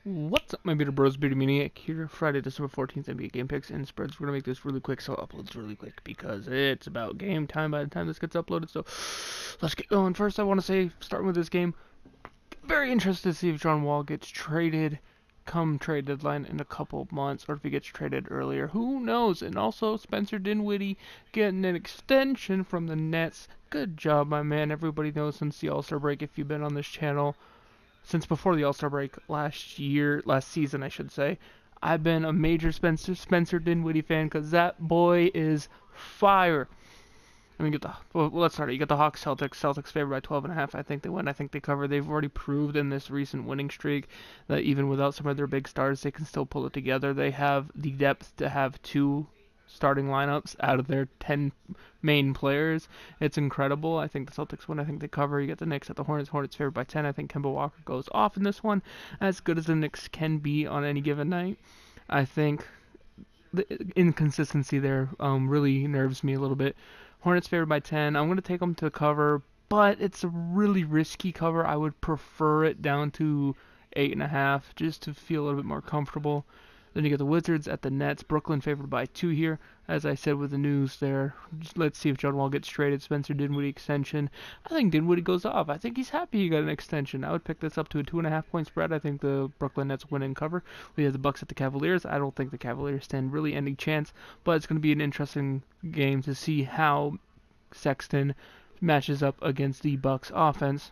What's up, my beautiful bros? Maine-iac here. Friday, December 14th, NBA game picks and spreads. We're gonna make this really quick, so uploads really quick because it's about game time by the time this gets uploaded. So let's get going. First, I want to say, starting with this game, very interested to see if John Wall gets traded come trade deadline in a couple of months, or if he gets traded earlier. Who knows? And also, Spencer Dinwiddie getting an extension from the Nets. Good job, my man. Everybody knows since the All-Star break, if you've been on this channel since before the All-Star break last season, I should say, I've been a major Spencer Dinwiddie fan because that boy is fire. I mean, let's start it. You got the Hawks, Celtics. Celtics favored by 12.5. I think they win. I think they cover. They've already proved in this recent winning streak that even without some of their big stars, they can still pull it together. They have the depth to have two starting lineups out of their 10 main players. It's incredible. I think the Celtics win. I think they cover. You get the Knicks at the Hornets. Hornets favored by 10. I think Kemba Walker goes off in this one, as good as the Knicks can be on any given night. I think the inconsistency there really nerves me a little bit. Hornets favored by 10. I'm going to take them to cover, but it's a really risky cover. I would prefer it down to 8.5 just to feel a little bit more comfortable. Then you get the Wizards at the Nets. Brooklyn favored by 2 here. As I said with the news there, let's see if John Wall gets traded. Spencer Dinwiddie extension. I think Dinwiddie goes off. I think he's happy he got an extension. I would pick this up to a 2.5 point spread. I think the Brooklyn Nets win and cover. We have the Bucks at the Cavaliers. I don't think the Cavaliers stand really any chance, but it's going to be an interesting game to see how Sexton matches up against the Bucks offense.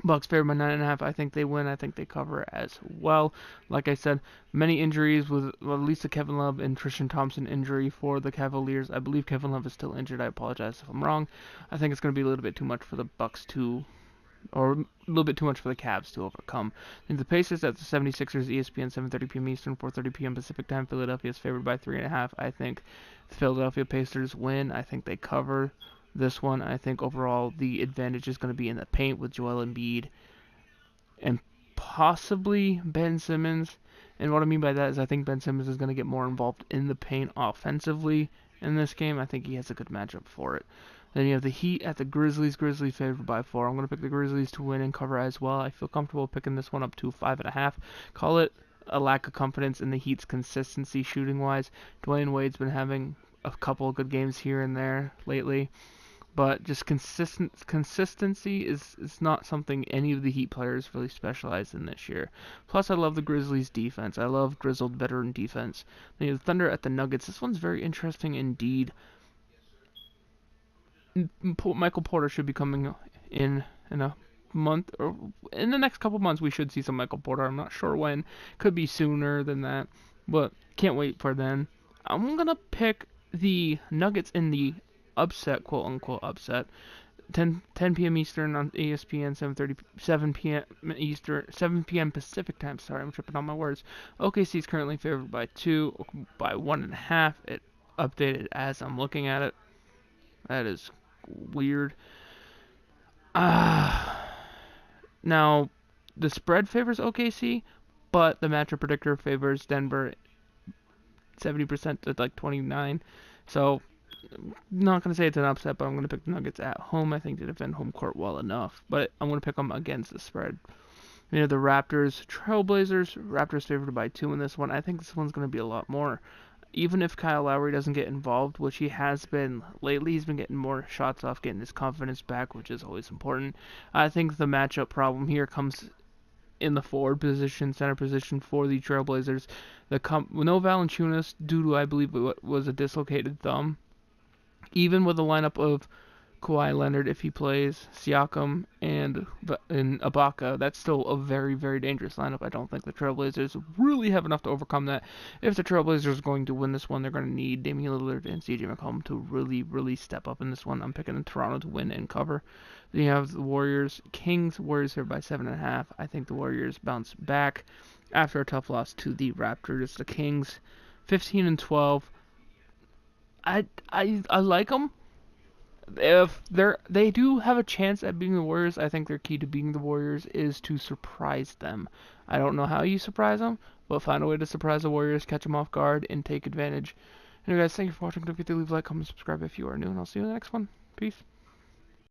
Bucks favored by 9.5. I think they win. I think they cover as well. Like I said, many injuries with at least the Kevin Love and Tristan Thompson injury for the Cavaliers. I believe Kevin Love is still injured. I apologize if I'm wrong. I think it's going to be a little bit too much for the Bucks or a little bit too much for the Cavs to overcome. I think the Pacers at the 76ers, ESPN, 7:30 p.m. Eastern, 4:30 p.m. Pacific time. Philadelphia is favored by 3.5. I think the Philadelphia Pacers win. I think they cover this one. I think overall the advantage is going to be in the paint with Joel Embiid and possibly Ben Simmons. And what I mean by that is I think Ben Simmons is going to get more involved in the paint offensively in this game. I think he has a good matchup for it. Then you have the Heat at the Grizzlies. Grizzlies favored by 4. I'm going to pick the Grizzlies to win and cover as well. I feel comfortable picking this one up to 5.5. Call it a lack of confidence in the Heat's consistency shooting-wise. Dwayne Wade's been having a couple of good games here and there lately, but just consistency is not something any of the Heat players really specialize in this year. Plus, I love the Grizzlies' defense. I love grizzled veteran defense. Then you have the Thunder at the Nuggets. This one's very interesting indeed. Michael Porter should be coming in a month, or in the next couple months we should see some Michael Porter. I'm not sure when. Could be sooner than that, but can't wait for then. I'm going to pick the Nuggets in the upset, quote unquote upset, 10 p.m. Eastern on ESPN, 7 p.m. Eastern, 7 p.m. Pacific time. Sorry, I'm tripping on my words. OKC is currently favored by 2, by 1.5. It updated as I'm looking at it. That is weird. Now the spread favors OKC, but the matchup predictor favors Denver 70% to like 29. So not going to say it's an upset, but I'm going to pick the Nuggets at home. I think they defend home court well enough, but I'm going to pick them against the spread. You know, the Raptors, Trailblazers. Raptors favored by 2 in this one. I think this one's going to be a lot more. Even if Kyle Lowry doesn't get involved, which he has been lately, he's been getting more shots off, getting his confidence back, which is always important. I think the matchup problem here comes in the forward position, center position for the Trailblazers. No Valanciunas due to, I believe, what was a dislocated thumb. Even with a lineup of Kawhi Leonard, if he plays, Siakam, and Ibaka, that's still a very, very dangerous lineup. I don't think the Trailblazers really have enough to overcome that. If the Trailblazers are going to win this one, they're going to need Damian Lillard and CJ McCollum to really, really step up in this one. I'm picking Toronto to win and cover. Then you have the Warriors, Kings. Warriors here by 7.5. I think the Warriors bounce back after a tough loss to the Raptors. The Kings, 15-12. I like them. If they do have a chance at beating the Warriors, I think their key to beating the Warriors is to surprise them. I don't know how you surprise them, but find a way to surprise the Warriors, catch them off guard, and take advantage. Anyway, guys, thank you for watching. Don't forget to leave a like, comment, subscribe if you are new, and I'll see you in the next one. Peace.